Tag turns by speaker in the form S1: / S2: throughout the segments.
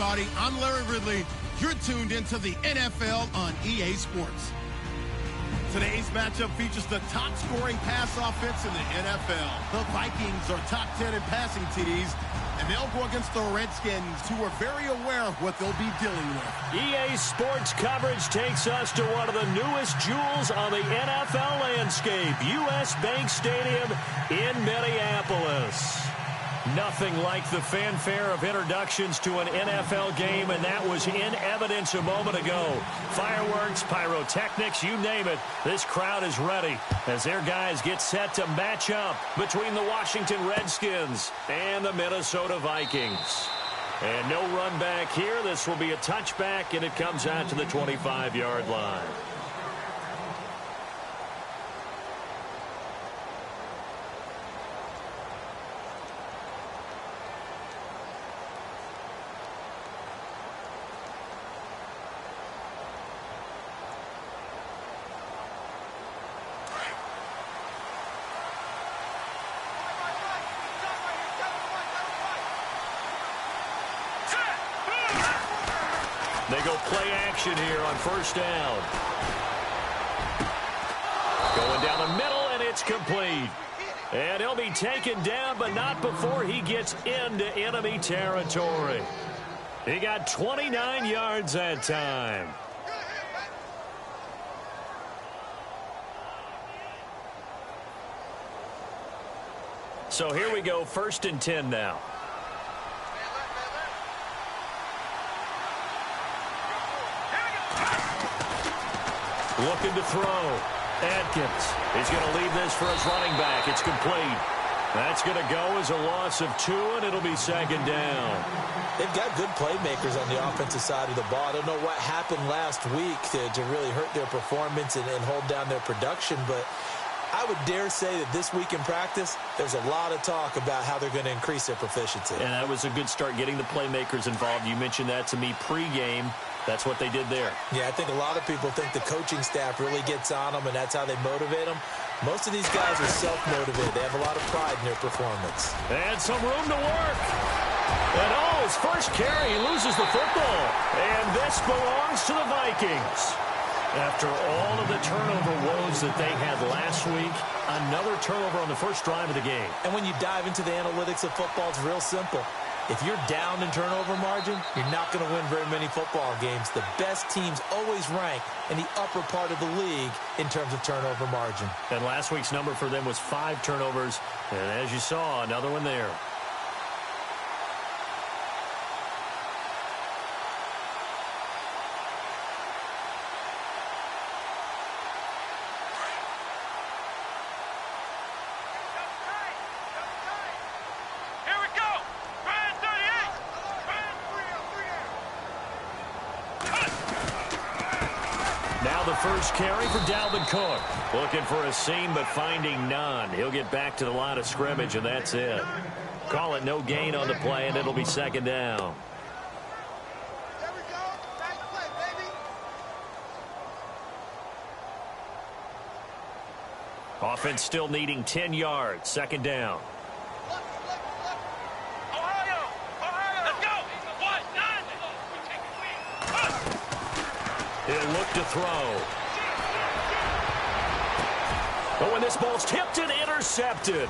S1: everybody. I'm Larry Ridley. You're tuned into the NFL on EA Sports. Today's matchup features the top-scoring pass offense in the NFL. The Vikings are top 10 in passing TDs, and they'll go against the Redskins, who are very aware of what they'll be dealing with.
S2: EA Sports coverage takes us to one of the newest jewels on the NFL landscape, US Bank Stadium in Minneapolis. Nothing like the fanfare of introductions to an NFL game, and that was in evidence a moment ago. Fireworks, pyrotechnics, you name it. This crowd is ready as their guys get set to match up between the Washington Redskins and the Minnesota Vikings. And no run back here. This will be a touchback, and it comes out to the 25-yard line. They go play action here on first down. Going down the middle, and it's complete. And he'll be taken down, but not before he gets into enemy territory. He got 29 yards that time. So here we go, 1st and 10 now. Looking to throw. Atkins. He's going to leave this for his running back. It's complete. That's going to go as a loss of 2, and it'll be 2nd down.
S3: They've got good playmakers on the offensive side of the ball. I don't know what happened last week to really hurt their performance and hold down their production, but I would dare say that this week in practice, there's a lot of talk about how they're going to increase their proficiency.
S2: And that was a good start, getting the playmakers involved. You mentioned that to me pregame. That's what they did there.
S3: Yeah, I think a lot of people think the coaching staff really gets on them, and that's how they motivate them. Most of these guys are self-motivated. They have a lot of pride in their performance.
S2: And some room to work. And his first carry, he loses the football. And this belongs to the Vikings. After all of the turnover woes that they had last week, another turnover on the first drive of the game.
S3: And when you dive into the analytics of football, it's real simple. If you're down in turnover margin, you're not going to win very many football games. The best teams always rank in the upper part of the league in terms of turnover margin.
S2: And last week's number for them was 5 turnovers. And as you saw, another one there. First carry for Dalvin Cook. Looking for a seam, but finding none. He'll get back to the line of scrimmage, and that's it. Call it no gain on the play, and it'll be 2nd down.
S4: There we go. Back play, baby.
S2: Offense still needing 10 yards. 2nd down. He'll look to throw. But when this ball's tipped and intercepted.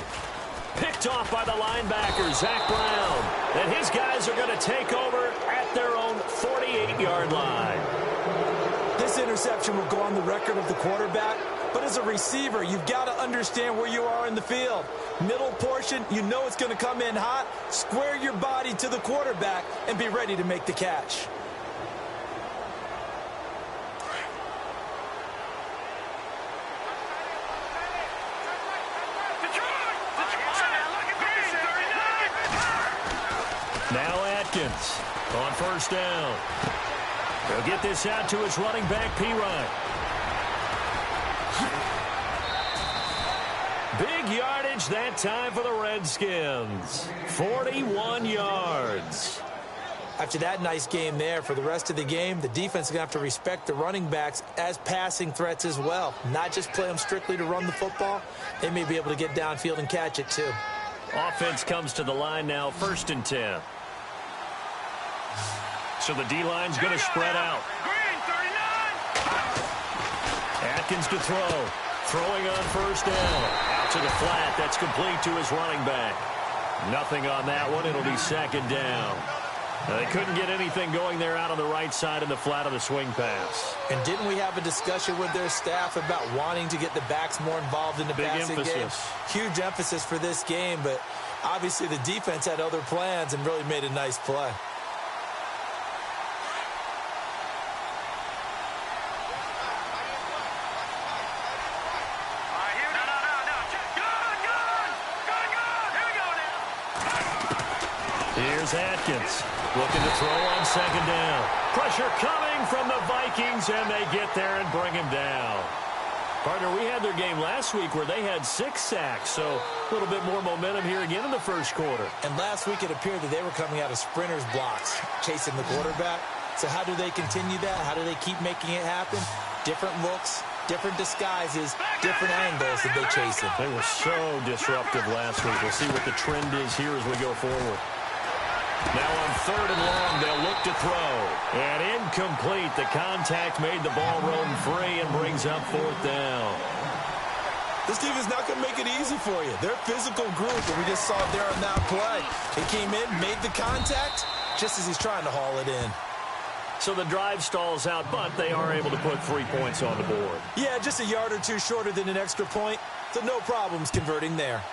S2: Picked off by the linebacker, Zach Brown. And his guys are going to take over at their own 48-yard line.
S3: This interception will go on the record of the quarterback. But as a receiver, you've got to understand where you are in the field. Middle portion, you know it's going to come in hot. Square your body to the quarterback and be ready to make the catch.
S2: Now Atkins on first down. He'll get this out to his running back, P-Ryan. Big yardage that time for the Redskins. 41 yards.
S3: After that nice game there, for the rest of the game, the defense is going to have to respect the running backs as passing threats as well. Not just play them strictly to run the football. They may be able to get downfield and catch it too.
S2: Offense comes to the line now, 1st and 10. So the D-line's going to spread out. Atkins to throw. Throwing on first down. Out to the flat. That's complete to his running back. Nothing on that one. It'll be second down. They couldn't get anything going there out on the right side in the flat of the swing pass.
S3: And didn't we have a discussion with their staff about wanting to get the backs more involved in the passing game? Huge emphasis for this game, but obviously the defense had other plans and really made a nice play.
S2: Here's Atkins looking to throw on second down. Pressure coming from the Vikings, and they get there and bring him down. Partner, we had their game last week where they had 6 sacks, so a little bit more momentum here again in the first quarter.
S3: And last week it appeared that they were coming out of sprinters blocks, chasing the quarterback. So how do they continue that? How do they keep making it happen? Different looks, different disguises, different angles that they chase him.
S2: They were so disruptive last week. We'll see what the trend is here as we go forward. Now on third and long, they'll look to throw. And incomplete. The contact made the ball roam free and brings up fourth down.
S3: This team is not going to make it easy for you. They're a physical group, and we just saw it there on that play. He came in, made the contact, just as he's trying to haul it in.
S2: So the drive stalls out, but they are able to put 3 points on the board.
S3: Yeah, just a yard or two shorter than an extra point, so no problems converting there.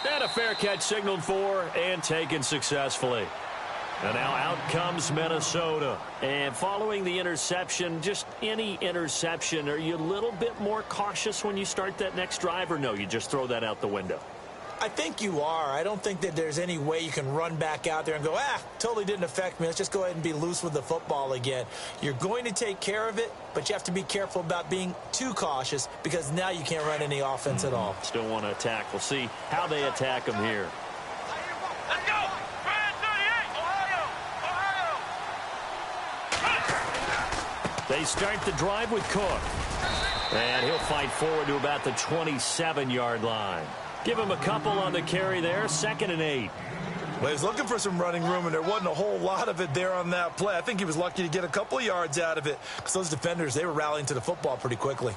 S2: And a fair catch signaled for and taken successfully. And now out comes Minnesota. And following the interception, just any interception, are you a little bit more cautious when you start that next drive, or no, you just throw that out the window?
S3: I think you are. I don't think that there's any way you can run back out there and go, totally didn't affect me. Let's just go ahead and be loose with the football again. You're going to take care of it, but you have to be careful about being too cautious because now you can't run any offense at all.
S2: Still want to attack. We'll see how they attack them here.
S4: Let's go! Brand 38, Ohio!
S2: They start the drive with Cook. And he'll fight forward to about the 27-yard line. Give him a couple on the carry there, 2nd and 8.
S3: Well, he was looking for some running room, and there wasn't a whole lot of it there on that play. I think he was lucky to get a couple of yards out of it because those defenders, they were rallying to the football pretty quickly.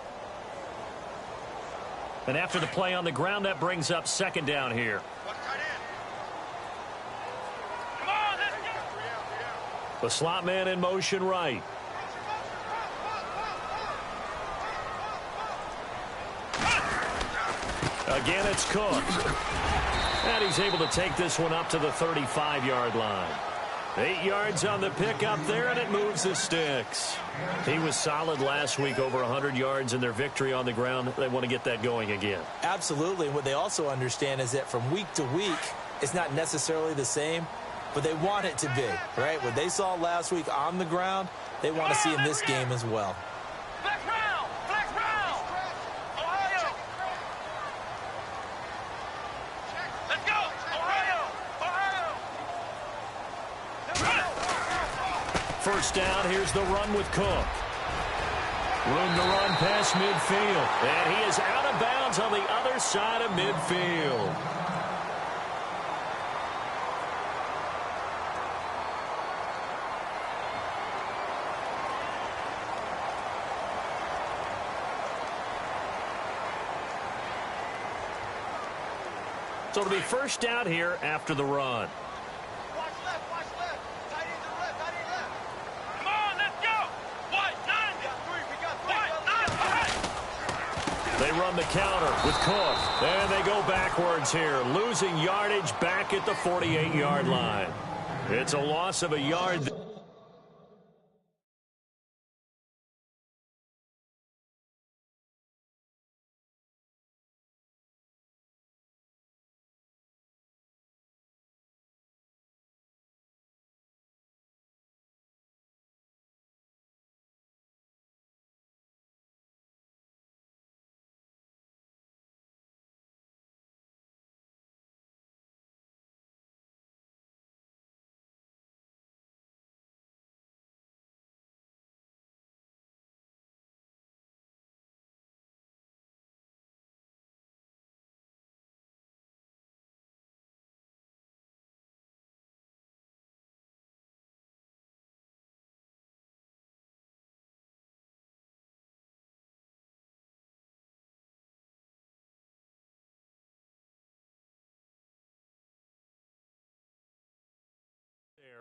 S2: And after the play on the ground, that brings up 2nd down here.
S4: Come on, let's go!
S2: The slot man in motion right. Again, it's Cook. And he's able to take this one up to the 35-yard line. 8 yards on the pickup there, and it moves the sticks. He was solid last week, over 100 yards in their victory on the ground. They want to get that going again.
S3: Absolutely. And what they also understand is that from week to week, it's not necessarily the same, but they want it to be, right? What they saw last week on the ground, they want to see in this game as well.
S4: Flex round! Flex round! Ohio! Let's go! Ohio! Ohio!
S2: First down, here's the run with Cook. Room to run past midfield. And he is out of bounds on the other side of midfield. So it'll be first down here after the run.
S4: Watch left, watch left. Tight end to the left, tight end left. Come on, let's go! White, 9! We got 3, White, 9!
S2: They run the counter with Cook. And they go backwards here, losing yardage back at the 48-yard line. It's a loss of a yard.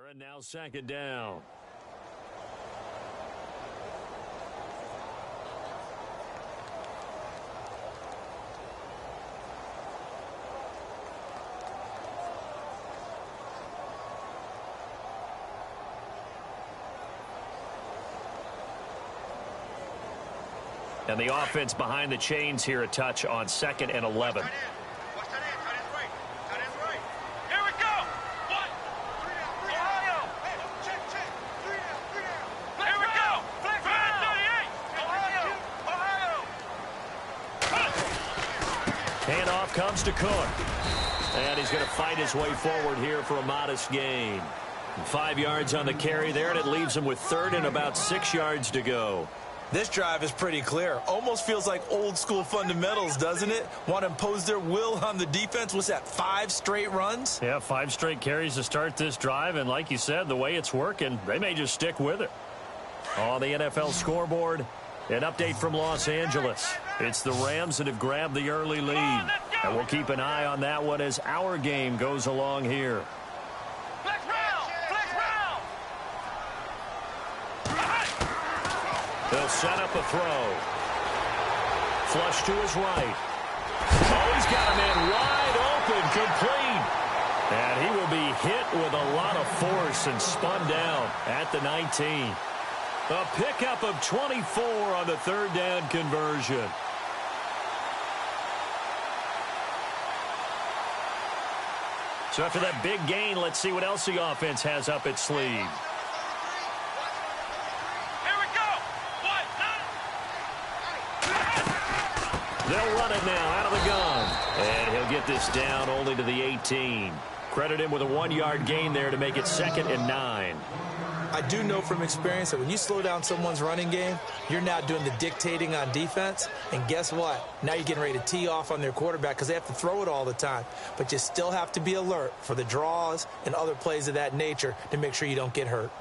S2: And now second down. And the offense behind the chains here, a touch on 2nd and 11.
S4: Here we go. What? Ohio. Here we go. Flex 38. Ohio.
S2: Handoff comes to Cook. And he's going to fight his way forward here for a modest gain. 5 yards on the carry there, and it leaves him with 3rd and about 6 yards to go.
S3: This drive is pretty clear. Almost feels like old school fundamentals, doesn't it? Want to impose their will on the defense. What's that, 5 straight runs?
S2: Yeah, 5 straight carries to start this drive. And like you said, the way it's working, they may just stick with it. On the NFL scoreboard, an update from Los Angeles. It's the Rams that have grabbed the early lead. And we'll keep an eye on that one as our game goes along here. They'll set up a throw. Flush to his right. Oh, he's got a man wide open, complete. And he will be hit with a lot of force and spun down at the 19. A pickup of 24 on the 3rd down conversion. So after that big gain, let's see what else the offense has up its sleeve. They'll run it now out of the gun. And he'll get this down only to the 18. Credit him with a 1-yard gain there to make it 2nd and 9.
S3: I do know from experience that when you slow down someone's running game, you're now doing the dictating on defense. And guess what? Now you're getting ready to tee off on their quarterback because they have to throw it all the time. But you still have to be alert for the draws and other plays of that nature to make sure you don't get hurt.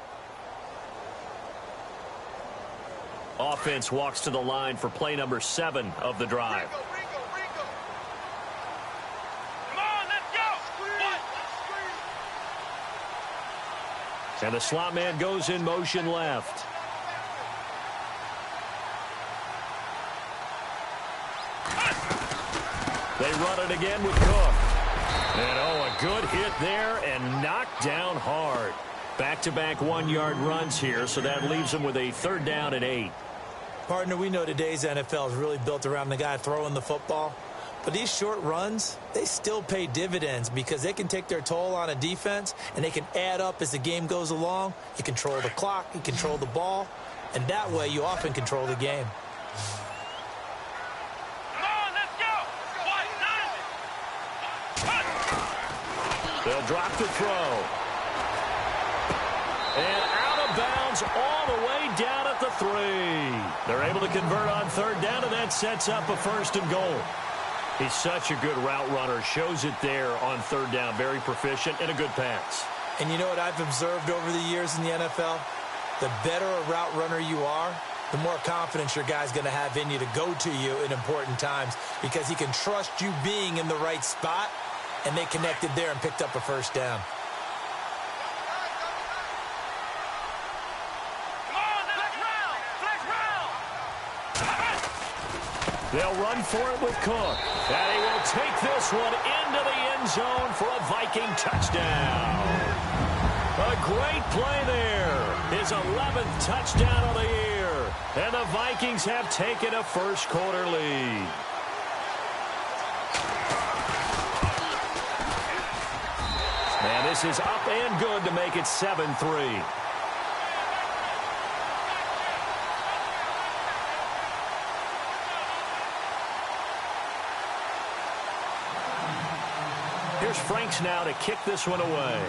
S2: Offense walks to the line for play number 7 of the drive.
S4: Come on, let's go.
S2: And the slot man goes in motion left. They run it again with Cook. And a good hit there and knocked down hard. Back-to-back 1-yard runs here, so that leaves them with a 3rd down and 8.
S3: Partner, we know today's NFL is really built around the guy throwing the football. But these short runs, they still pay dividends because they can take their toll on a defense and they can add up as the game goes along. You control the clock, you control the ball, and that way you often control the game.
S4: Come on, let's go.
S2: They'll drop the throw. And out of bounds all the way down at the 3. They're able to convert on 3rd down, and that sets up a 1st and goal. He's such a good route runner. Shows it there on 3rd down. Very proficient and a good pass.
S3: And you know what I've observed over the years in the NFL? The better a route runner you are, the more confidence your guy's going to have in you to go to you in important times because he can trust you being in the right spot, and they connected there and picked up a 1st down.
S2: They'll run for it with Cook. And he will take this one into the end zone for a Viking touchdown. A great play there. His 11th touchdown of the year. And the Vikings have taken a 1st quarter lead. And this is up and good to make it 7-3. Here's Franks now to kick this one away.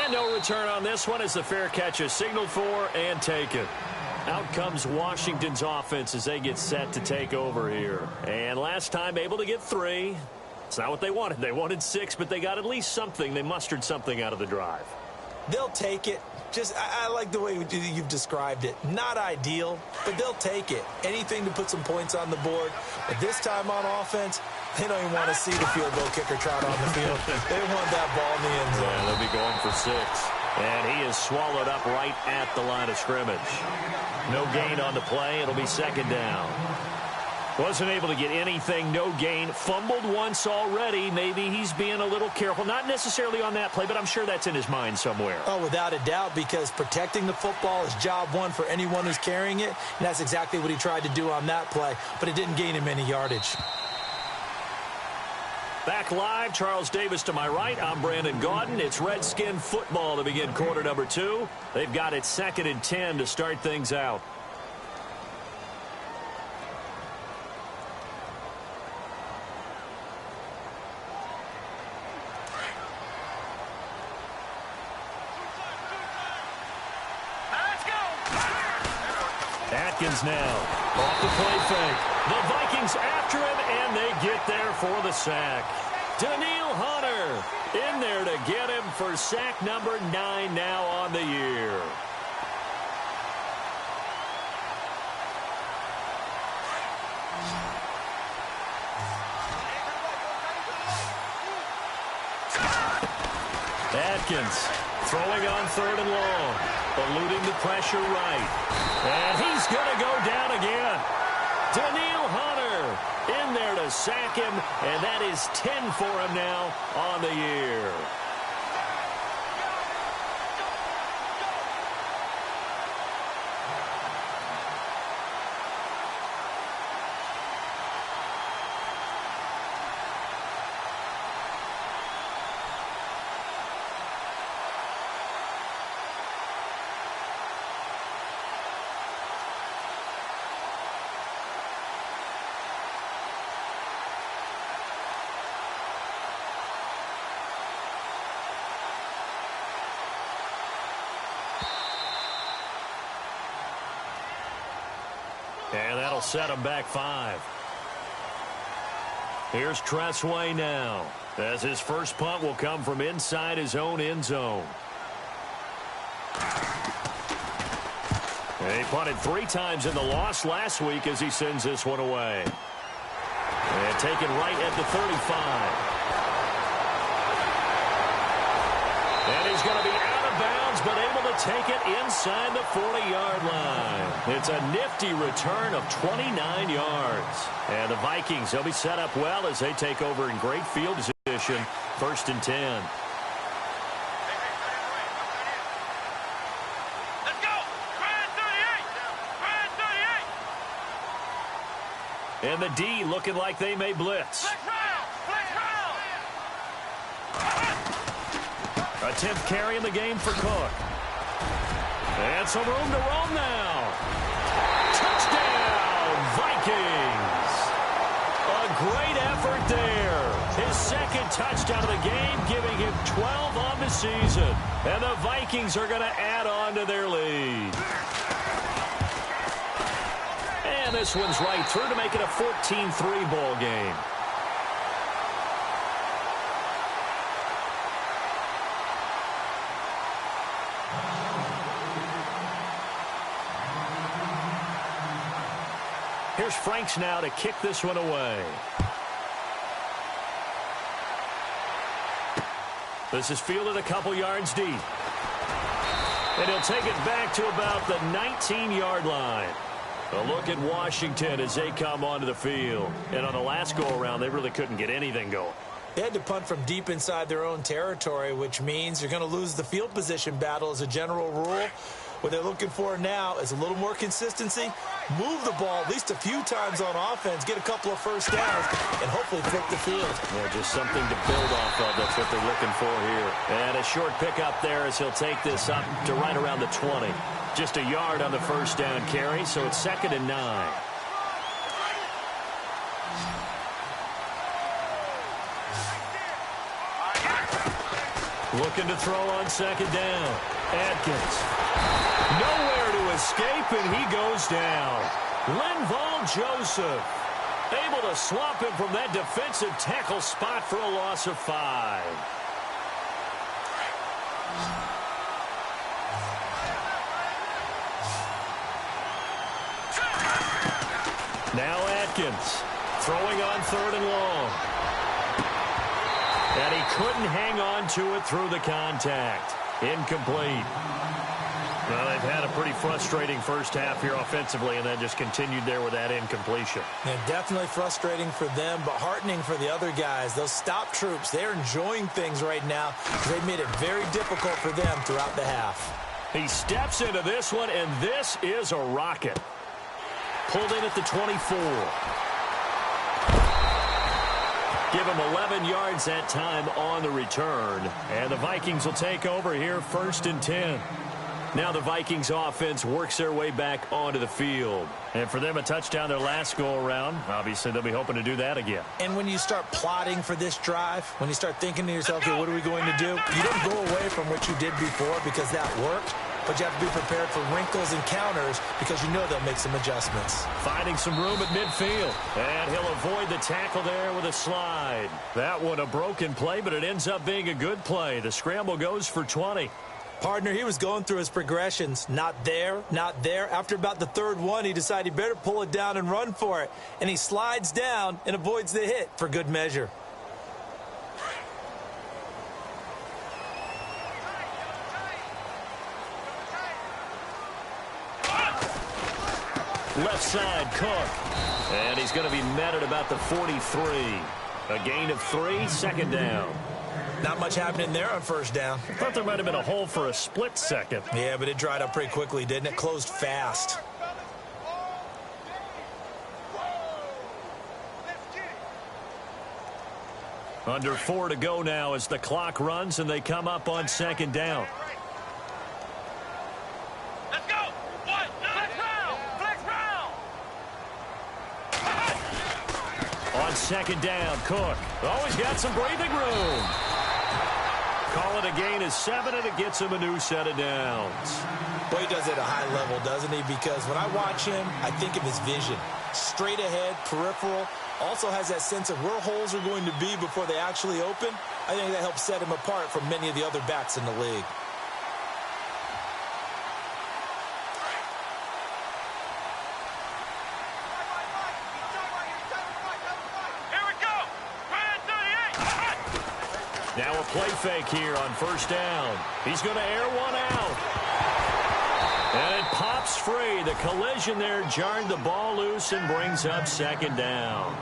S2: And no return on this one as the fair catch is signaled for and taken. Out comes Washington's offense as they get set to take over here. And last time able to get 3. It's not what they wanted. They wanted 6, but they got at least something. They mustered something out of the drive.
S3: They'll take it. Just, I like the way you've described it. Not ideal, but they'll take it. Anything to put some points on the board. But this time on offense, they don't even want to see the field goal kicker trot on the field. They want that ball in the end zone.
S2: Yeah, they'll be going for 6. And he is swallowed up right at the line of scrimmage. No gain on the play. It'll be 2nd down. Wasn't able to get anything, no gain. Fumbled once already. Maybe he's being a little careful. Not necessarily on that play, but I'm sure that's in his mind somewhere.
S3: Oh, without a doubt, because protecting the football is job one for anyone who's carrying it. And that's exactly what he tried to do on that play, but it didn't gain him any yardage.
S2: Back live, Charles Davis to my right. I'm Brandon Gaudin. It's Redskin football to begin quarter number 2. They've got it 2nd and 10 to start things out. Atkins now off the play fake. The Vikings after him, and they get there for the sack. Daniil Hunter in there to get him for sack number 9 now on the year. Atkins throwing on 3rd and long, eluding the pressure right. And he's going to go down again. Daniil Hunter in there to sack him, and that is 10 for him now on the year. And that'll set him back 5. Here's Tressway now, as his first punt will come from inside his own end zone. And he punted 3 times in the loss last week as he sends this one away. And taken right at the 35. And he's going to be out of bounds, but able to take it inside the 40-yard line. It's a nifty return of 29 yards. And the Vikings, they'll be set up well as they take over in great field position, 1st and 10.
S4: Let's go! Brand 38! Brand 38!
S2: And the D looking like they may blitz.
S4: Flex round! Flex round!
S2: A 10th carry in the game for Cook. And some room to roam now. Touchdown, Vikings. A great effort there. His 2nd touchdown of the game, giving him 12 on the season. And the Vikings are going to add on to their lead. And this one's right through to make it a 14-3 ball game. Here's Franks now to kick this one away. This is fielded a couple yards deep. And he'll take it back to about the 19-yard line. A look at Washington as they come onto the field. And on the last go-around, they really couldn't get anything going.
S3: They had to punt from deep inside their own territory, which means you're going to lose the field position battle as a general rule. What they're looking for now is a little more consistency, move the ball at least a few times on offense, get a couple of first downs, and hopefully flip the field.
S2: Yeah, just something to build off of. That's what they're looking for here. And a short pickup there as he'll take this up to right around the 20. Just a yard on the first down carry, so it's 2nd and 9. Looking to throw on 2nd down. Atkins. Nowhere to escape, and he goes down. Linval Joseph able to swap him from that defensive tackle spot for a loss of 5. Now Atkins throwing on 3rd and long. And he couldn't hang on to it through the contact. Incomplete. Well, they've had a pretty frustrating first half here offensively, and then just continued there with that incompletion.
S3: Yeah, definitely frustrating for them, but heartening for the other guys. Those stop troops, they're enjoying things right now. They've made it very difficult for them throughout the half.
S2: He steps into this one, and this is a rocket. Pulled in at the 24. Give him 11 yards that time on the return. And the Vikings will take over here 1st and 10. Now the Vikings offense works their way back onto the field. And for them, a touchdown their last go-around. Obviously, they'll be hoping to do that again.
S3: And when you start plotting for this drive, when you start thinking to yourself, okay, what are we going to do? You don't go away from what you did before because that worked. But you have to be prepared for wrinkles and counters because you know they'll make some adjustments.
S2: Finding some room at midfield. And he'll avoid the tackle there with a slide. That one a broken play, but it ends up being a good play. The scramble goes for 20.
S3: Partner, he was going through his progressions. Not there, not there. After about the 3rd one, he decided he better pull it down and run for it. And he slides down and avoids the hit for good measure.
S2: Left side, Cook. And he's going to be met at about the 43. A gain of 3, 2nd down.
S3: Not much happening there on 1st down.
S2: I thought there might have been a hole for a split second.
S3: Yeah, but it dried up pretty quickly, didn't it? Closed fast.
S2: Under 4 to go now as the clock runs and they come up on 2nd down.
S4: Let's go. What? Flex round. Flex round.
S2: On 2nd down, Cook. Always got some breathing room. Call it a gain of 7, and it gets him a new set of downs.
S3: Well, he does it at a high level, doesn't he? Because when I watch him, I think of his vision. Straight ahead, peripheral. Also has that sense of where holes are going to be before they actually open. I think that helps set him apart from many of the other backs in the league.
S4: Here we go. Brand 38.
S2: Now a play fake here on 1st down. He's going to air one out. And it pops free. The collision there jarred the ball loose and brings up 2nd down.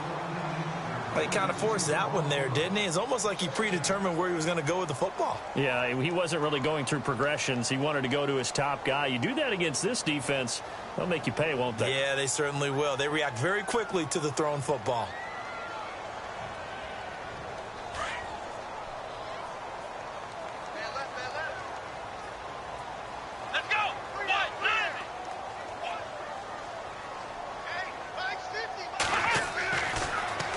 S3: Well, he kind of forced that one there, didn't he? It's almost like he predetermined where he was going to go with the football.
S2: Yeah, he wasn't really going through progressions. He wanted to go to his top guy. You do that against this defense, they'll make you pay, won't they?
S3: Yeah, they certainly will. They react very quickly to the thrown football.
S4: Let's go. What?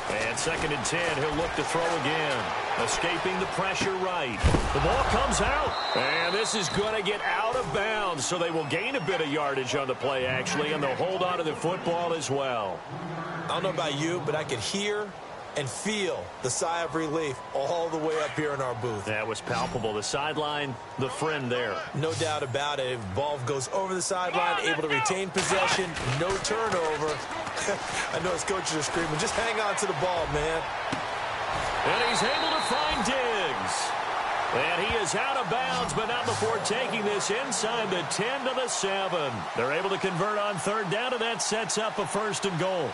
S4: 90.
S2: And 2nd and 10, he'll look to throw again. Escaping the pressure right. The ball comes out. And this is going to get out of bounds, so they will gain a bit of yardage on the play, actually, and they'll hold on to the football as well.
S3: I don't know about you, but I could hear and feel the sigh of relief all the way up here in our booth.
S2: That was palpable. The sideline, the friend there.
S3: No doubt about it. If ball goes over the sideline, able to retain possession, no turnover. I know his coaches are screaming, just hang on to the ball, man.
S2: And he's able to find Diggs. And he is out of bounds, but not before taking this inside the 10 to the 7. They're able to convert on 3rd down, and that sets up a 1st and goal.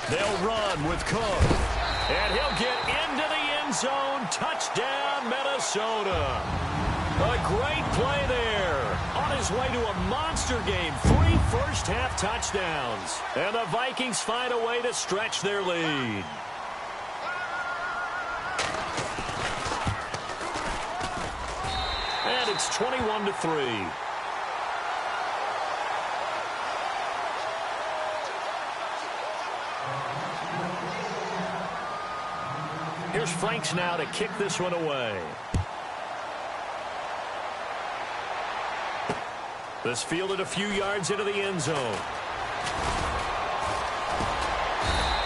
S2: They'll run with Cook. And he'll get into the end zone. Touchdown, Minnesota. A great play there. On his way to a monster game. 3 first-half touchdowns. And the Vikings find a way to stretch their lead. And it's 21-3. Here's Franks now to kick this one away. This fielded a few yards into the end zone.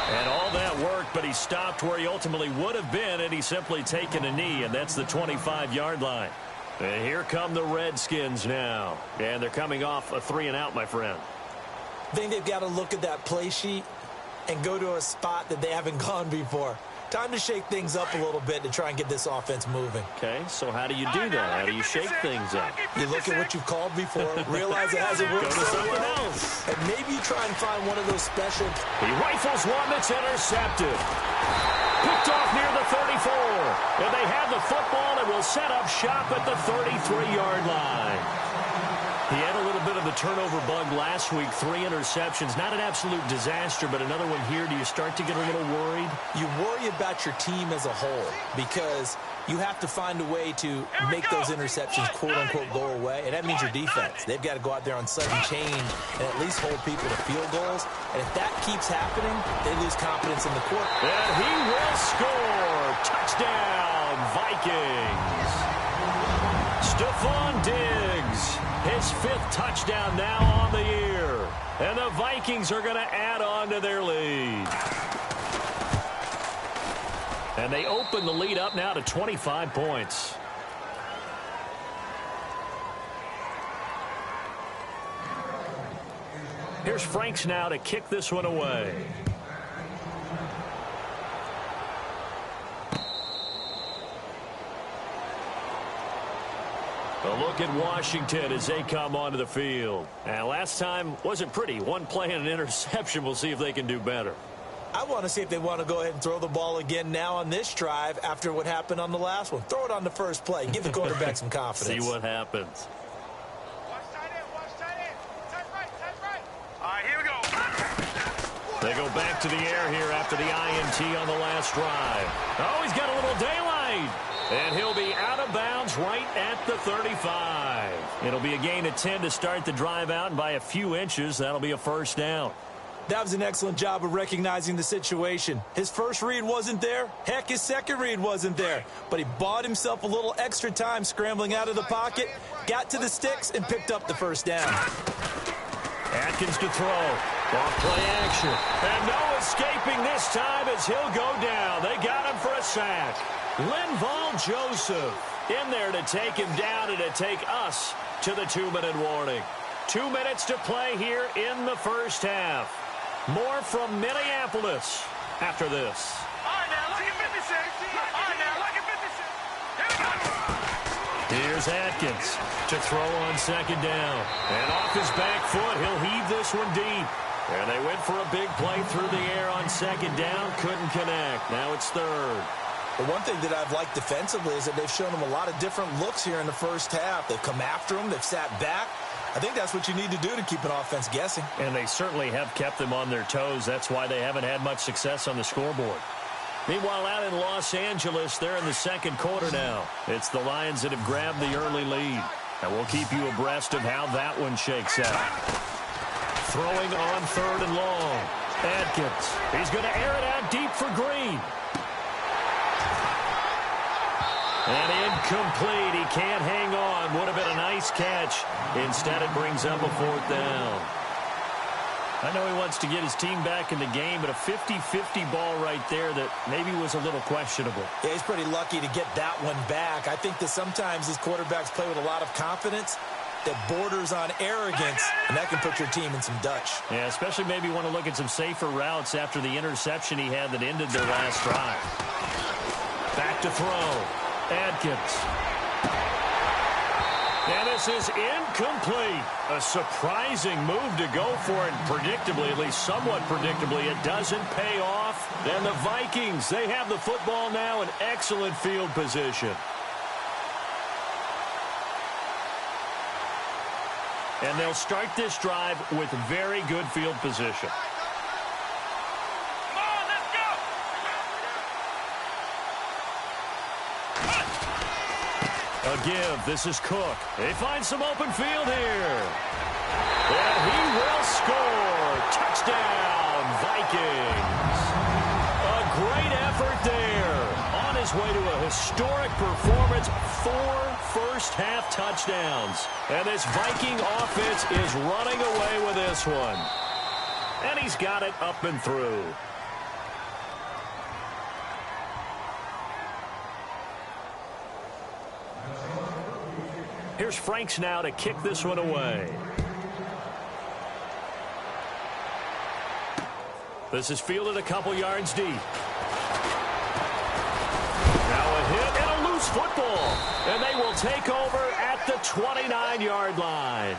S2: And all that worked, but he stopped where he ultimately would have been, and he's simply taken a knee, and that's the 25-yard line. And here come the Redskins now. And they're coming off a 3-and-out, my friend.
S3: I think they've got to look at that play sheet and go to a spot that they haven't gone before. Time to shake things up a little bit to try and get this offense moving.
S2: Okay, so how do you do that? How do you shake things up?
S3: You look at what you've called before, realize it hasn't worked
S2: Go to
S3: so
S2: something
S3: well,
S2: else.
S3: and maybe you try and find one of those special.
S2: He rifles one that's intercepted. Picked off near the 34. And they have the football and will set up shop at the 33-yard line. He had a little bit of the turnover bug last week, 3 interceptions. Not an absolute disaster, but another one here. Do you start to get a little worried?
S3: You worry about your team as a whole because you have to find a way to make those interceptions, quote-unquote, go away, and that means your defense. They've got to go out there on sudden change and at least hold people to field goals, and if that keeps happening, they lose confidence in the quarter.
S2: And he will score. Touchdown, Vikings. Stephon Diggs. His 5th touchdown now on the year. And the Vikings are going to add on to their lead. And they open the lead up now to 25 points. Here's Franks now to kick this one away. A look at Washington as they come onto the field. And last time wasn't pretty. One play and an interception. We'll see if they can do better.
S3: I want to see if they want to go ahead and throw the ball again now on this drive after what happened on the last one. Throw it on the first play. Give the quarterback some confidence.
S2: See what happens.
S4: Watch tight end, watch tight end. Tight right, tight right. All right, here we go.
S2: They go back to the air here after the INT on the last drive. Oh, he's got a little daylight. And he'll be out of bounds right at the 35. It'll be a gain of 10 to start the drive out, and by a few inches, that'll be a first down.
S3: That was an excellent job of recognizing the situation. His first read wasn't there. Heck, his second read wasn't there. But he bought himself a little extra time scrambling out of the pocket, got to the sticks, and picked up the first down.
S2: Atkins to throw. Off play action. And no escaping this time as he'll go down. They got him for a sack. Linval Joseph in there to take him down and to take us to the 2-minute warning. 2 minutes to play here in the first half. More from Minneapolis after this.
S4: All right, now, look at 56. All right, now, look at 56. Here we go.
S2: Here's Atkins to throw on second down. And off his back foot, he'll heave this one deep. And they went for a big play through the air on second down. Couldn't connect. Now it's third.
S3: The one thing that I've liked defensively is that they've shown him a lot of different looks here in the first half. They've come after him. They've sat back. I think that's what you need to do to keep an offense guessing.
S2: And they certainly have kept them on their toes. That's why they haven't had much success on the scoreboard. Meanwhile, out in Los Angeles, they're in the second quarter now. It's the Lions that have grabbed the early lead. And we'll keep you abreast of how that one shakes out. Throwing on third and long. Atkins. He's going to air it out deep for Green. And incomplete. He can't hang on. Would have been a nice catch. Instead, it brings up a fourth down. I know he wants to get his team back in the game, but a 50-50 ball right there that maybe was a little questionable.
S3: Yeah, he's pretty lucky to get that one back. I think that sometimes these quarterbacks play with a lot of confidence that borders on arrogance, and that can put your team in some Dutch.
S2: Yeah, especially maybe want to look at some safer routes after the interception he had that ended their last drive. Back to throw. Atkins. And this is incomplete. A surprising move to go for it. Predictably, at least somewhat predictably, it doesn't pay off. And the Vikings, they have the football now in excellent field position. And they'll start this drive with very good field position.
S4: Come on, let's go.
S2: A give. This is Cook. They find some open field here. And he will score. Touchdown, Vikings. A great effort there on on his way to a historic performance, 4 first-half touchdowns. And this Viking offense is running away with this one. And he's got it up and through. Here's Franks now to kick this one away. This is fielded a couple yards deep. Now a hit and a loose football. And they will take over at the 29-yard line.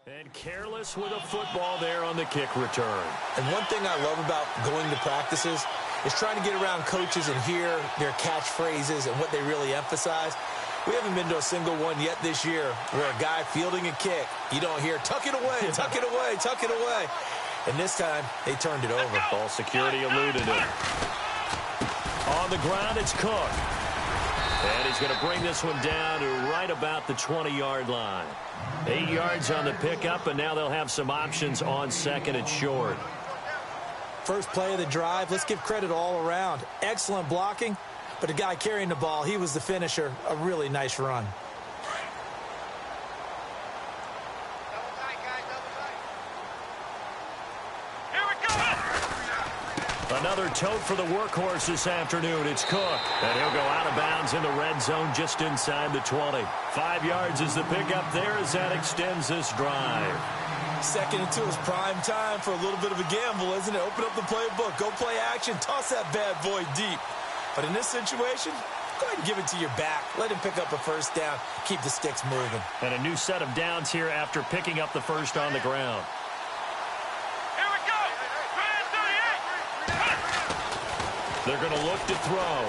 S2: And careless with a football there on the kick return.
S3: And one thing I love about going to practices is trying to get around coaches and hear their catchphrases and what they really emphasize. We haven't been to a single one yet this year where a guy fielding a kick, you don't hear, tuck it away, tuck it away, tuck it away. And this time, they turned it over.
S2: Ball security eluded him. On the ground, it's Cook. And he's going to bring this one down to right about the 20-yard line. 8 yards on the pickup, and now they'll have some options on second and short.
S3: First play of the drive, let's give credit all around. Excellent blocking, but the guy carrying the ball, he was the finisher. A really nice run.
S2: Another tote for the workhorse this afternoon. It's Cook. And he'll go out of bounds in the red zone just inside the 20. 5 yards is the pickup there as that extends this drive.
S3: Second and 2 is prime time for a little bit of a gamble, isn't it? Open up the playbook. Go play action. Toss that bad boy deep. But in this situation, go ahead and give it to your back. Let him pick up a first down. Keep the sticks moving.
S2: And a new set of downs here after picking up the first on the ground. They're going to look to throw.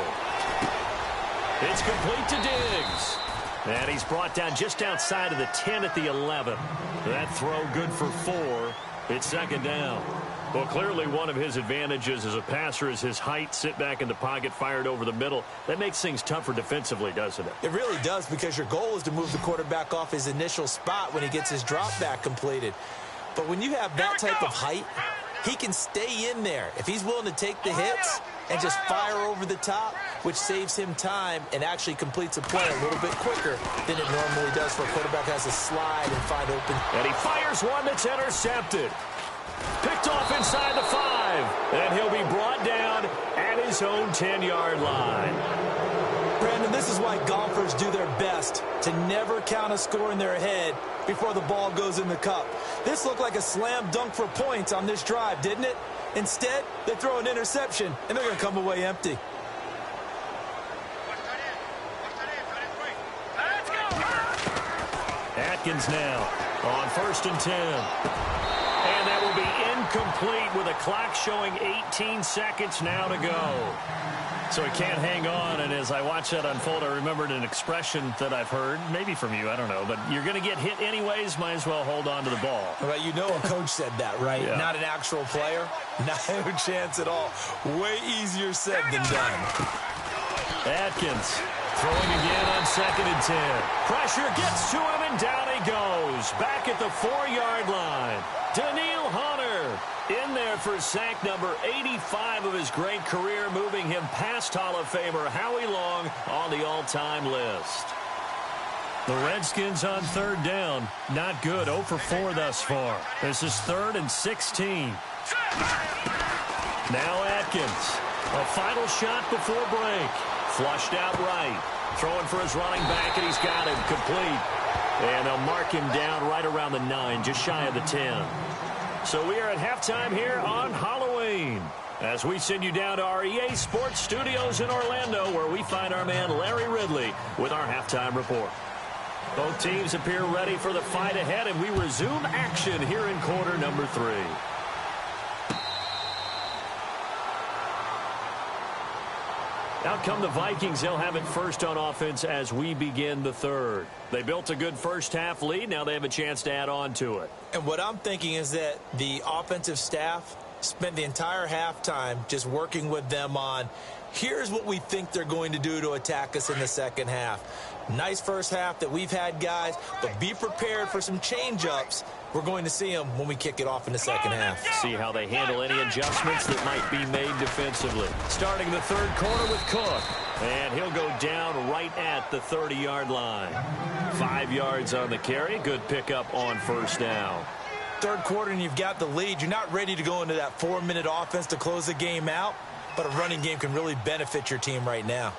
S2: It's complete to Diggs. And he's brought down just outside of the 10 at the 11. That throw good for 4. It's second down. Well, clearly one of his advantages as a passer is his height. Sit back in the pocket, fired over the middle. That makes things tougher defensively, doesn't it?
S3: It really does, because your goal is to move the quarterback off his initial spot when he gets his drop back completed. But when you have that type of height, he can stay in there. If he's willing to take the hits and just fire over the top, which saves him time and actually completes a play a little bit quicker than it normally does for a quarterback has to slide and find open.
S2: And he fires one that's intercepted. Picked off inside the 5. And he'll be brought down at his own 10-yard line.
S3: Brandon, this is why golfers do their best to never count a score in their head before the ball goes in the cup. This looked like a slam dunk for points on this drive, didn't it? Instead, they throw an interception, and they're going to come away empty.
S2: Atkins now on 1st and 10. And that will be incomplete with a clock showing 18 seconds now to go. So he can't hang on, and as I watch that unfold, I remembered an expression that I've heard, maybe from you, I don't know, but you're going to get hit anyways, might as well hold on to the ball.
S3: Well, you know a coach said that, right?
S2: Yeah.
S3: Not an actual player. No chance at all. Way easier said than done.
S2: Atkins throwing again on 2nd and 10. Pressure gets to him, and down he goes. Back at the 4-yard line. Daniil Hunter in there for sack number 85 of his great career, moving him past Hall of Famer Howie Long on the all-time list. The Redskins on 3rd down. Not good. 0 for 4 thus far. This is 3rd and 16. Now Atkins. A final shot before break. Flushed out right. Throwing for his running back, and he's got him complete. And they'll mark him down right around the 9, just shy of the 10. So we are at halftime here on Halloween, as we send you down to our EA Sports Studios in Orlando, where we find our man Larry Ridley with our halftime report. Both teams appear ready for the fight ahead, and we resume action here in quarter number 3. Out come the Vikings. They'll have it first on offense as we begin the third. They built a good first-half lead. Now they have a chance to add on to it.
S3: And what I'm thinking is that the offensive staff spent the entire halftime just working with them on, here's what we think they're going to do to attack us in the second half. Nice first half that we've had, guys, but be prepared for some change-ups. We're going to see them when we kick it off in the second half.
S2: See how they handle any adjustments that might be made defensively. Starting the third quarter with Cook. And he'll go down right at the 30-yard line. 5 yards on the carry. Good pickup on first down.
S3: Third quarter and you've got the lead. You're not ready to go into that 4-minute offense to close the game out, but a running game can really benefit your team right now.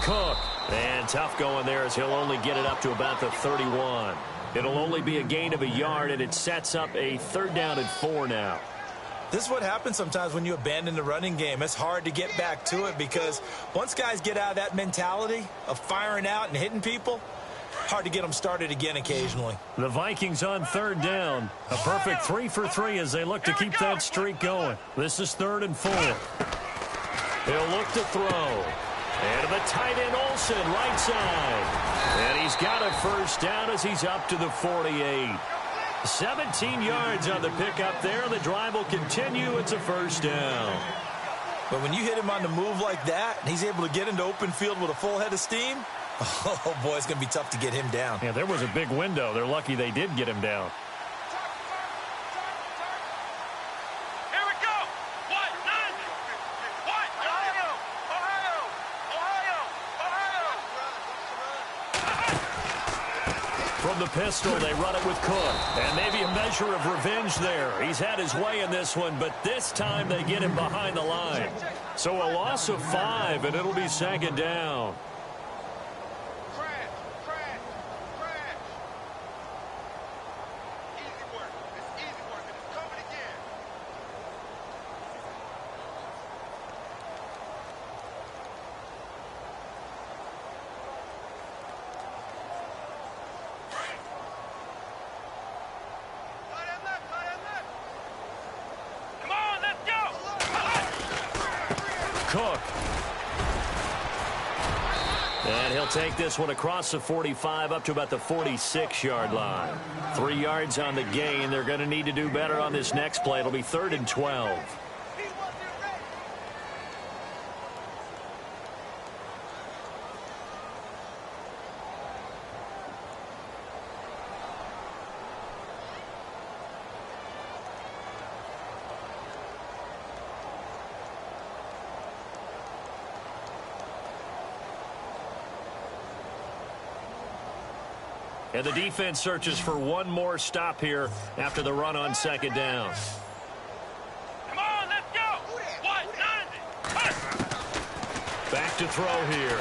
S2: Cook. And tough going there as he'll only get it up to about the 31. It'll only be a gain of a yard, and it sets up a 3rd down and 4 now.
S3: This is what happens sometimes when you abandon the running game. It's hard to get back to it because once guys get out of that mentality of firing out and hitting people, hard to get them started again occasionally.
S2: The Vikings on 3rd down. A perfect 3 for 3 as they look to keep that streak going. This is 3rd and 4. He'll look to throw. And to the tight end, Olsen, right side. And he's got a first down as he's up to the 48. 17 yards on the pickup there. The drive will continue. It's a first down.
S3: But when you hit him on the move like that, and he's able to get into open field with a full head of steam, oh, boy, it's going to be tough to get him down.
S2: Yeah, there was a big window. They're lucky they did get him down. From the pistol, they run it with Cook. And maybe a measure of revenge there. He's had his way in this one, but this time they get him behind the line. So a loss of 5, and it'll be 2nd down. Cook. And he'll take this one across the 45 up to about the 46-yard line. 3 yards on the gain. They're going to need to do better on this next play. It'll be 3rd and 12. And the defense searches for one more stop here after the run on 2nd down.
S4: Come on, let's go. 190.
S2: Back to throw here.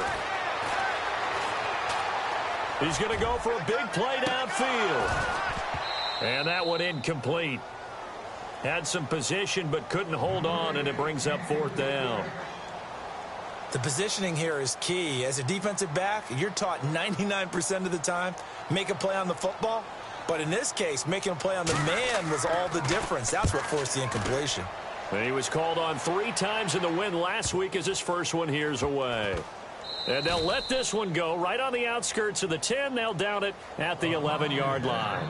S2: He's going to go for a big play downfield. And that one incomplete. Had some position but couldn't hold on, and it brings up 4th down.
S3: The positioning here is key. As a defensive back, you're taught 99% of the time, make a play on the football. But in this case, making a play on the man was all the difference. That's what forced the incompletion.
S2: And he was called on 3 times in the win last week as his first one here's away. And they'll let this one go right on the outskirts of the 10. They'll down it at the 11-yard line.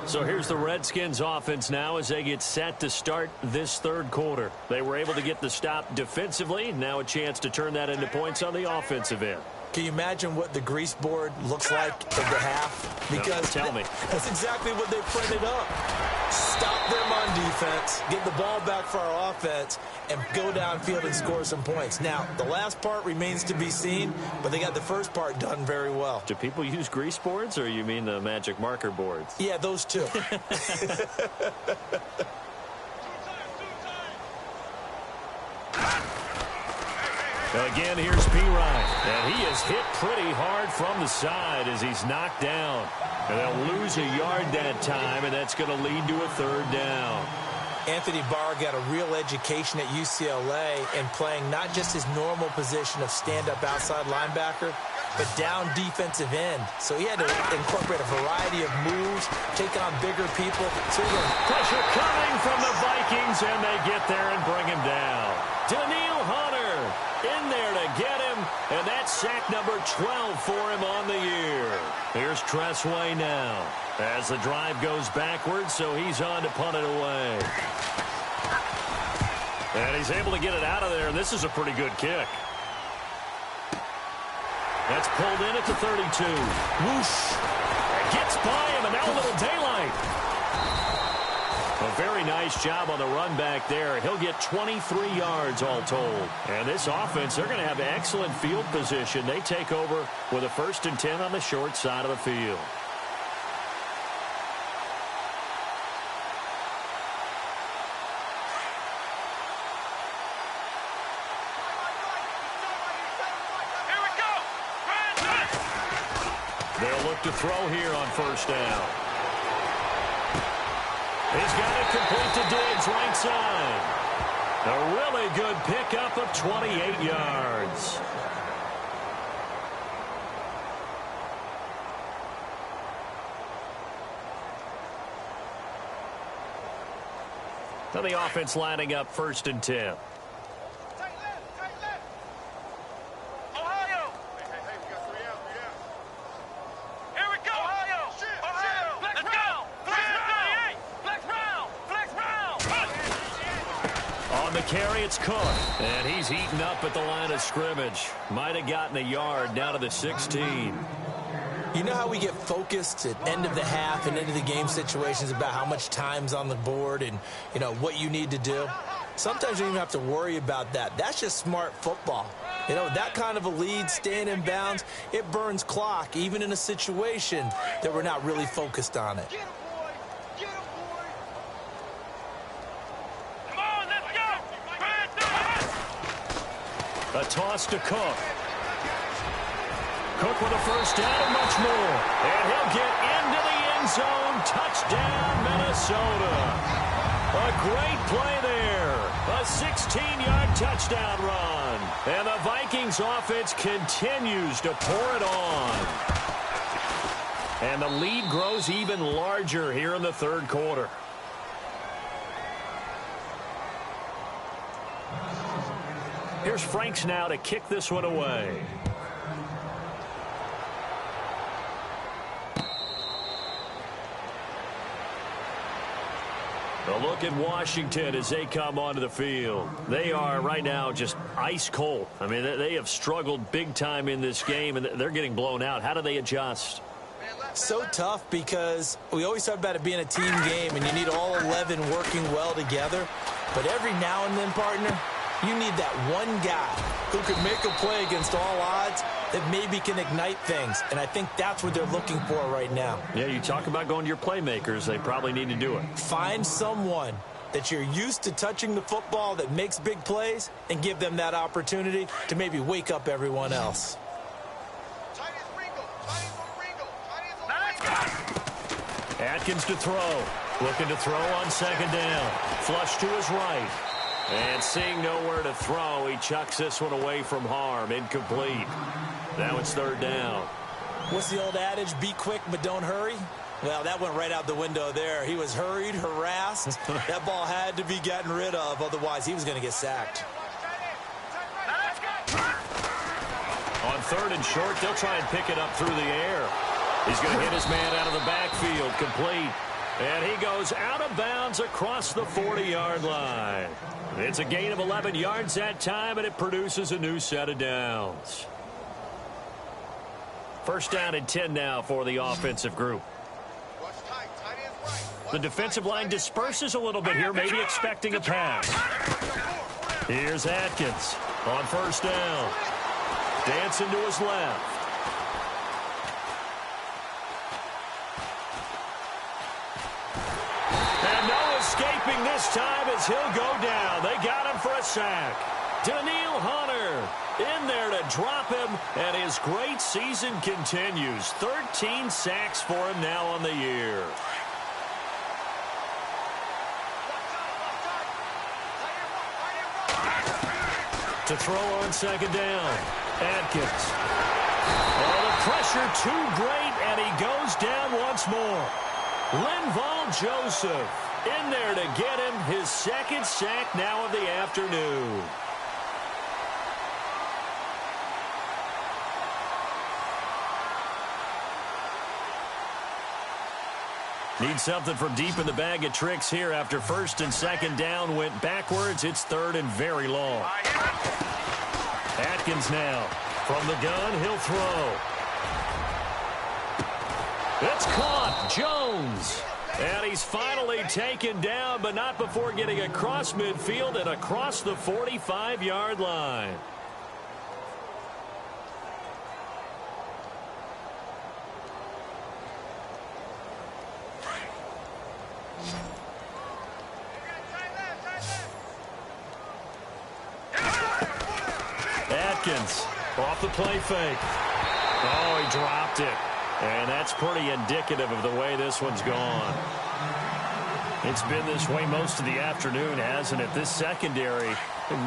S2: So here's the Redskins offense now as they get set to start this 3rd quarter. They were able to get the stop defensively. Now a chance to turn that into points on the offensive end.
S3: Can you imagine what the grease board looks like at the half? Because
S2: tell me.
S3: That's exactly what they printed up. Stop them on defense, get the ball back for our offense, and go downfield and score some points. Now, the last part remains to be seen, but they got the first part done very well.
S2: Do people use grease boards, or you mean the magic marker boards?
S3: Yeah, those two.
S2: Again, here's P-Ryan. And he is hit pretty hard from the side as he's knocked down. And they'll lose a yard that time, and that's going to lead to a 3rd down.
S3: Anthony Barr got a real education at UCLA and playing not just his normal position of stand-up outside linebacker, but down defensive end. So he had to incorporate a variety of moves, take on bigger people. So
S2: pressure coming from the Vikings, and they get there and bring him down. Daniil Hunter in there to get him, and that's sack number 12 for him on the year. Here's Tressway now as the drive goes backwards, so he's on to punt it away. And he's able to get it out of there, and this is a pretty good kick. That's pulled in at the 32. Whoosh. Gets by him, and now a little daylight. A very nice job on the run back there. He'll get 23 yards all told. And this offense, they're going to have excellent field position. They take over with a 1st and 10 on the short side of the field. They'll look to throw here on 1st down. He's got it complete to Diggs, right side. A really good pickup of 28 yards. Now the offense lining up 1st and 10. Carry, it's Cook, and he's eaten up at the line of scrimmage. Might have gotten a yard down to the 16.
S3: You know how we get focused at end of the half and end of the game situations about how much time's on the board and, you know, what you need to do? Sometimes you don't even have to worry about that. That's just smart football. You know, that kind of a lead, staying in bounds, it burns clock, even in a situation that we're not really focused on it.
S2: A toss to Cook. Cook with a 1st down and much more. And he'll get into the end zone. Touchdown, Minnesota. A great play there. A 16-yard touchdown run. And the Vikings offense continues to pour it on. And the lead grows even larger here in the 3rd quarter. Here's Franks now to kick this one away. A look at Washington as they come onto the field. They are right now just ice cold. I mean, they have struggled big time in this game, and they're getting blown out. How do they adjust?
S3: So tough because we always talk about it being a team game, and you need all 11 working well together. But every now and then, partner, you need that one guy who can make a play against all odds that maybe can ignite things. And I think that's what they're looking for right now.
S2: Yeah, you talk about going to your playmakers. They probably need to do it.
S3: Find someone that you're used to touching the football that makes big plays and give them that opportunity to maybe wake up everyone else.
S2: Atkins to throw. Looking to throw on 2nd down. Flush to his right. And seeing nowhere to throw, he chucks this one away from harm. Incomplete. Now it's 3rd down.
S3: What's the old adage? Be quick, but don't hurry? Well, that went right out the window there. He was hurried, harassed. That ball had to be gotten rid of. Otherwise, he was going to get sacked.
S2: On 3rd and short, they'll try and pick it up through the air. He's going to hit his man out of the backfield. Complete. And he goes out of bounds across the 40-yard line. It's a gain of 11 yards that time, and it produces a new set of downs. 1st down and 10 now for the offensive group. The defensive line disperses a little bit here, maybe expecting a pass. Here's Atkins on 1st down. Dancing to his left. Escaping this time as he'll go down. They got him for a sack. Daniil Hunter in there to drop him, and his great season continues. 13 sacks for him now on the year. To throw on second down. Atkins. Oh, the pressure too great, and he goes down once more. Linval Joseph in there to get him his second sack now of the afternoon. Need something from deep in the bag of tricks here after first and second down went backwards. It's third and very long. Atkins now. From the gun, he'll throw. It's caught. Jones. And he's finally taken down, but not before getting across midfield and across the 45-yard line. Atkins off the play fake. Oh, he dropped it. And that's pretty indicative of the way this one's gone. It's been this way most of the afternoon, hasn't it? This secondary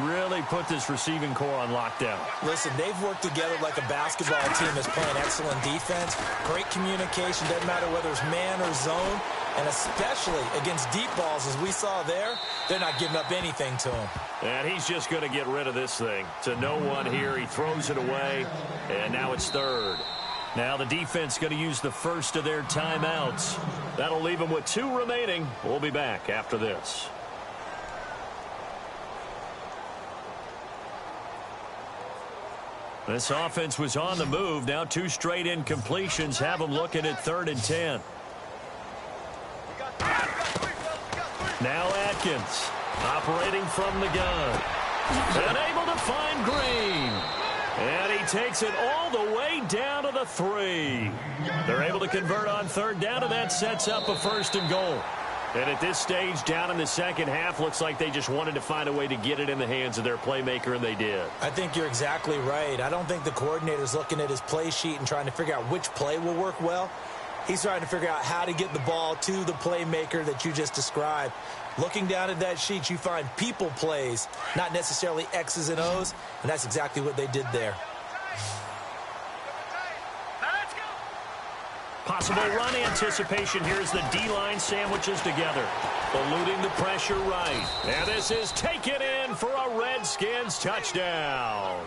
S2: really put this receiving core on lockdown.
S3: Listen, they've worked together like a basketball team that's playing excellent defense. Great communication. Doesn't matter whether it's man or zone. And especially against deep balls, as we saw there, they're not giving up anything to him.
S2: And he's just going to get rid of this thing. To no one here. He throws it away. And now it's third. Now the defense going to use the first of their timeouts. That'll leave them with 2 remaining. We'll be back after this. This offense was on the move. Now 2 straight incompletions have them looking at 3rd and 10. Now Atkins operating from the gun. And able to find Green. And he takes it all the way down to the 3. They're able to convert on 3rd down, and that sets up a 1st and goal. And at this stage, down in the second half, looks like they just wanted to find a way to get it in the hands of their playmaker, and they did.
S3: I think you're exactly right. I don't think the coordinator's looking at his play sheet and trying to figure out which play will work well. He's trying to figure out how to get the ball to the playmaker that you just described. Looking down at that sheet, you find people plays, not necessarily X's and O's, and that's exactly what they did there.
S2: Possible run anticipation. Here's the D-line sandwiches together. Eluding the pressure right. And this is taken in for a Redskins touchdown.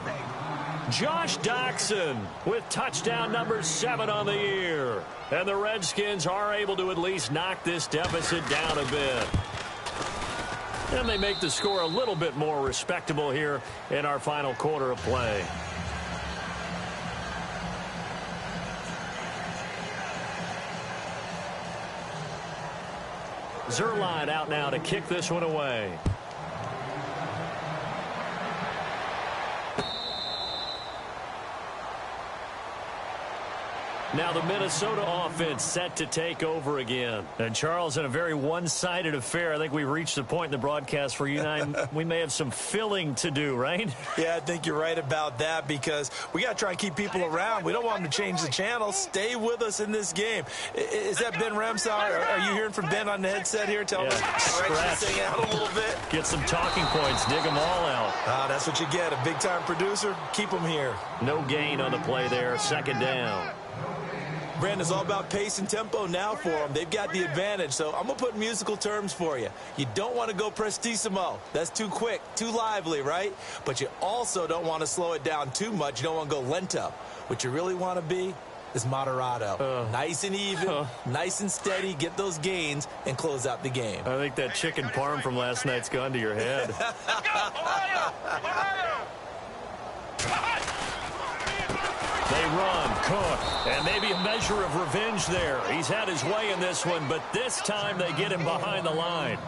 S2: Josh Doxson with touchdown number 7 on the year. And the Redskins are able to at least knock this deficit down a bit. And they make the score a little bit more respectable here in our final quarter of play. Zerline out now to kick this one away. Now the Minnesota offense set to take over again. And Charles, in a very one-sided affair, I think we've reached the point in the broadcast where you and I, we may have some filling to do, right?
S3: Yeah, I think you're right about that because we got to try and keep people around. We don't want them to change the channel. Stay with us in this game. Is that Ben Ramsar? Are you hearing from Ben on the headset here? Tell me. Scratch out a little bit.
S2: Get some talking points. Dig them all out.
S3: That's what you get. A big-time producer. Keep them here.
S2: No gain on the play there. 2nd down.
S3: Brandon, it's all about pace and tempo now for them. They've got the advantage, so I'm going to put musical terms for you. You don't want to go prestissimo. That's too quick, too lively, right? But you also don't want to slow it down too much. You don't want to go lento. What you really want to be is moderato. Nice and even, nice and steady, get those gains, and close out the game.
S2: I think that chicken parm from last night's gone to your head. They run, Cook, and maybe a measure of revenge there. He's had his way in this one, but this time they get him behind the line.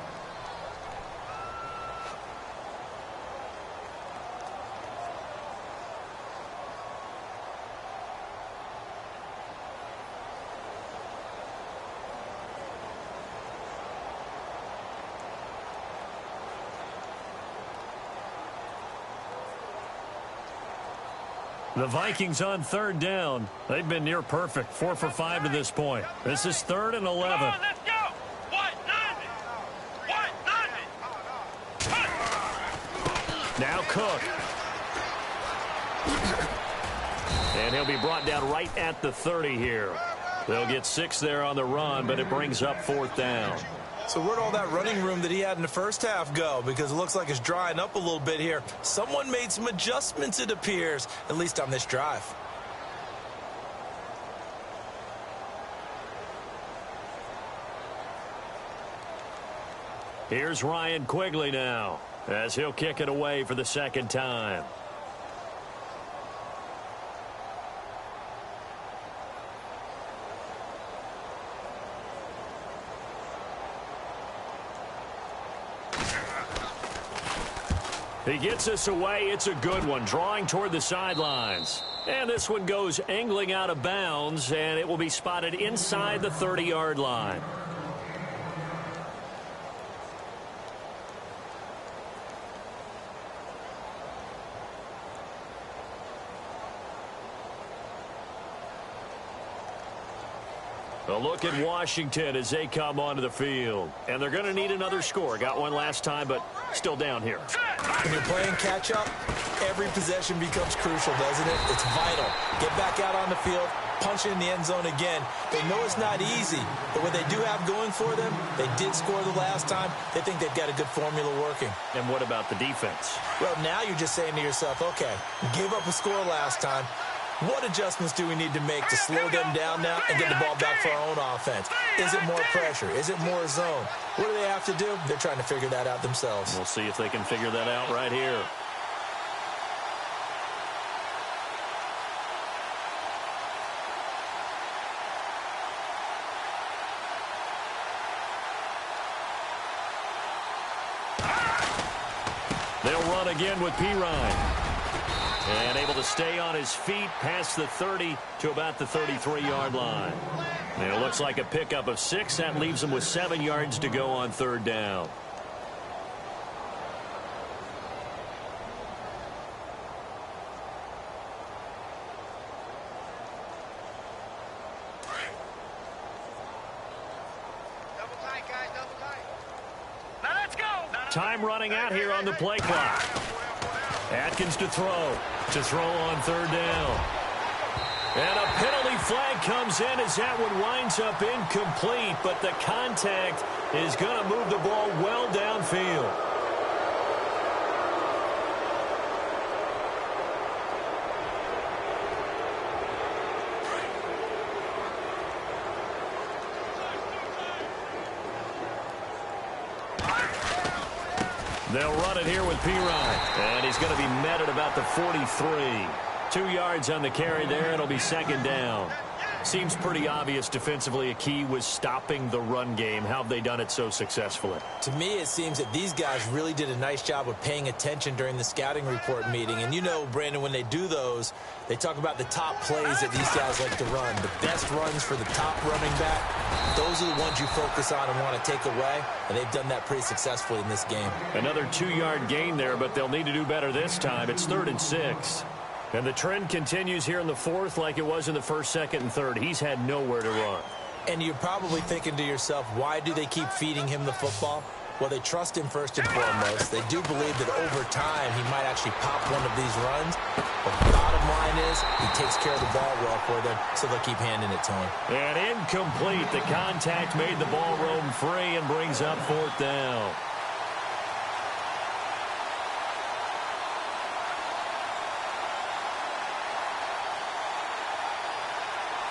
S2: The Vikings on 3rd down. They've been near perfect. 4 for 5 to this point. This is 3rd and 11.
S4: Come on, let's go.
S2: Now Cook. And he'll be brought down right at the 30 here. They'll get 6 there on the run, but it brings up 4th down.
S3: So where'd all that running room that he had in the first half go? Because it looks like it's drying up a little bit here. Someone made some adjustments, it appears, at least on this drive.
S2: Here's Ryan Quigley now, as he'll kick it away for the 2nd time. He gets us away. It's a good one, drawing toward the sidelines. And this one goes angling out of bounds, and it will be spotted inside the 30-yard line. A look at Washington as they come onto the field. And they're going to need another score. Got one last time, but still down here.
S3: When you're playing catch-up, every possession becomes crucial, doesn't it? It's vital. Get back out on the field, punch it in the end zone again. They know it's not easy, but what they do have going for them, they did score the last time. They think they've got a good formula working.
S2: And what about the defense?
S3: Well, now you're just saying to yourself, okay, give up a score last time. What adjustments do we need to make to slow them down now and get the ball back for our own offense? Is it more pressure? Is it more zone? What do they have to do? They're trying to figure that out themselves.
S2: We'll see if they can figure that out right here. They'll run again with Pirine. And able to stay on his feet past the 30 to about the 33-yard line. And it looks like a pickup of 6. That leaves him with 7 yards to go on 3rd down.
S4: Double tight, guys, double tight. Now let's go.
S2: Time running out here on the play clock. Atkins to throw. To throw on 3rd down. And a penalty flag comes in as that one winds up incomplete, but the contact is going to move the ball well downfield. They'll run it here with Pirine. And he's going to be met at about the 43. 2 yards on the carry there. It'll be 2nd down. Seems pretty obvious defensively a key was stopping the run game. How have they done it so successfully?
S3: To me, it seems that these guys really did a nice job of paying attention during the scouting report meeting. And you know, Brandon, when they do those, they talk about the top plays that these guys like to run. The best runs for the top running back, those are the ones you focus on and want to take away. And they've done that pretty successfully in this game.
S2: Another 2-yard gain there, but they'll need to do better this time. It's 3rd and 6. And the trend continues here in the 4th like it was in the 1st, 2nd, and 3rd. He's had nowhere to run.
S3: And you're probably thinking to yourself, why do they keep feeding him the football? Well, they trust him first and foremost. They do believe that over time he might actually pop one of these runs. But the bottom line is he takes care of the ball well for them, so they'll keep handing it to him.
S2: And incomplete. The contact made the ball roam free and brings up 4th down.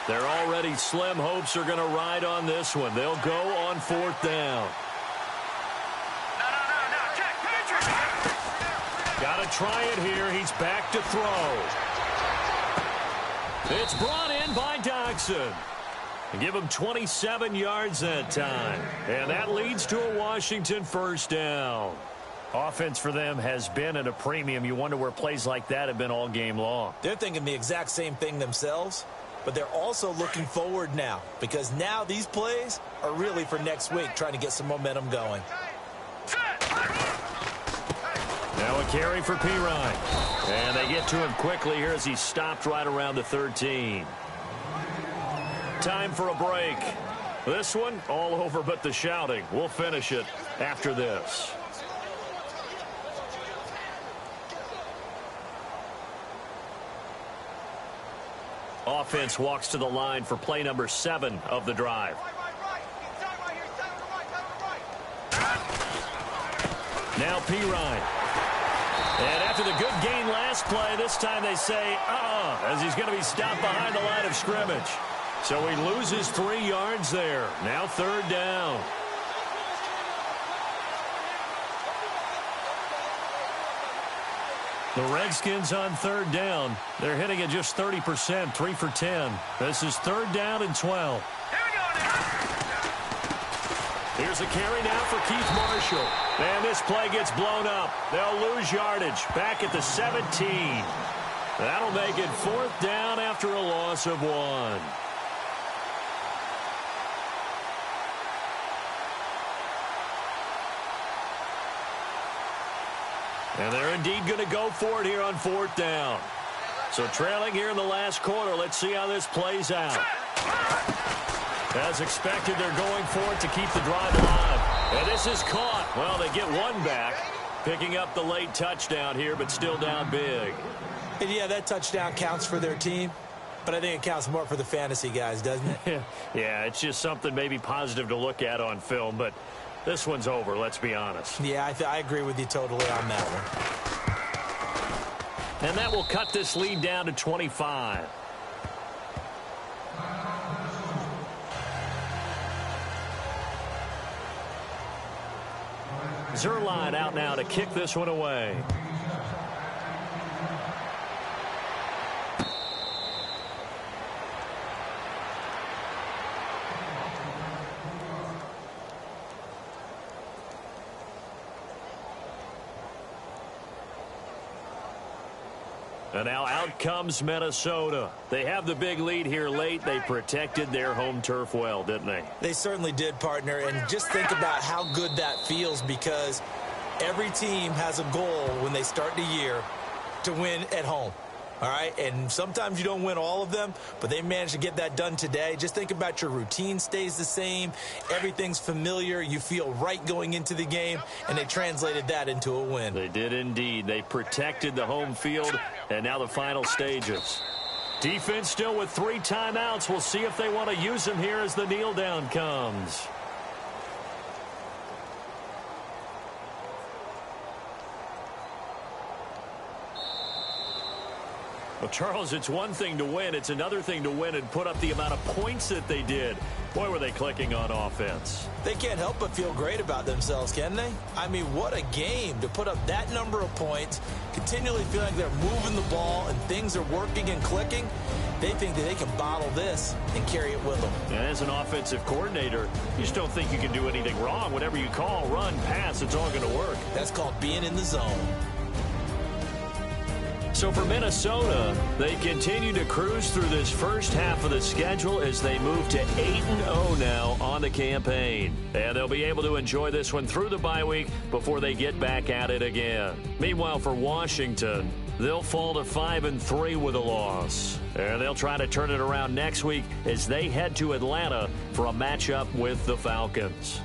S2: Their already slim hopes are going to ride on this one. They'll go on 4th down.
S4: No, check.
S2: Got to try it here. He's back to throw. It's brought in by Dodson. Give him 27 yards that time. And that leads to a Washington 1st down. Offense for them has been at a premium. You wonder where plays like that have been all game long.
S3: They're thinking the exact same thing themselves. But they're also looking forward now, because now these plays are really for next week, trying to get some momentum going.
S2: Now a carry for Pirine. And they get to him quickly here as he stopped right around the 13. Time for a break. This one all over but the shouting. We'll finish it after this. Offense walks to the line for play number 7 of the drive. Now Pirine. And after the good gain last play, this time they say, as he's going to be stopped behind the line of scrimmage. So he loses 3 yards there. Now 3rd down. The Redskins on 3rd down. They're hitting at just 30%, 3 for 10. This is 3rd down and 12. Here's a carry now for Keith Marshall. And this play gets blown up. They'll lose yardage back at the 17. That'll make it 4th down after a loss of 1. And they're indeed going to go for it here on 4th down. So trailing here in the last quarter, let's see how this plays out. As expected, they're going for it to keep the drive alive. And this is caught. Well, they get 1 back, picking up the late touchdown here, but still down big.
S3: And yeah, that touchdown counts for their team, but I think it counts more for the fantasy guys, doesn't it?
S2: Yeah, it's just something maybe positive to look at on film, but this one's over, let's be honest.
S3: Yeah, I agree with you totally on that one.
S2: And that will cut this lead down to 25. Zerline out now to kick this one away. And now out comes Minnesota. They have the big lead here late. They protected their home turf well, didn't they?
S3: They certainly did, partner. And just think about how good that feels, because every team has a goal when they start the year to win at home. All right, and sometimes you don't win all of them, but they managed to get that done today. Just think about your routine stays the same. Everything's familiar. You feel right going into the game, and they translated that into a win.
S2: They did indeed. They protected the home field, and now the final stages. Defense still with 3 timeouts. We'll see if they want to use them here as the kneel down comes. Well, Charles, it's one thing to win. It's another thing to win and put up the amount of points that they did. Boy, were they clicking on offense.
S3: They can't help but feel great about themselves, can they? I mean, what a game to put up that number of points, continually feeling like they're moving the ball and things are working and clicking. They think that they can bottle this and carry it with them.
S2: And as an offensive coordinator, you just don't think you can do anything wrong. Whatever you call, run, pass, it's all going to work.
S3: That's called being in the zone.
S2: So for Minnesota, they continue to cruise through this first half of the schedule as they move to 8-0 now on the campaign. And they'll be able to enjoy this one through the bye week before they get back at it again. Meanwhile, for Washington, they'll fall to 5-3 with a loss. And they'll try to turn it around next week as they head to Atlanta for a matchup with the Falcons.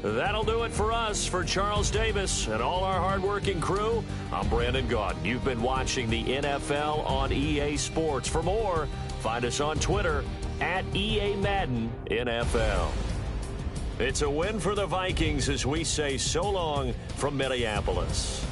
S2: That'll do it for us. For Charles Davis and all our hardworking crew, I'm Brandon Gaudin. You've been watching the NFL on EA Sports. For more, find us on Twitter at EA Madden NFL. It's a win for the Vikings as we say so long from Minneapolis.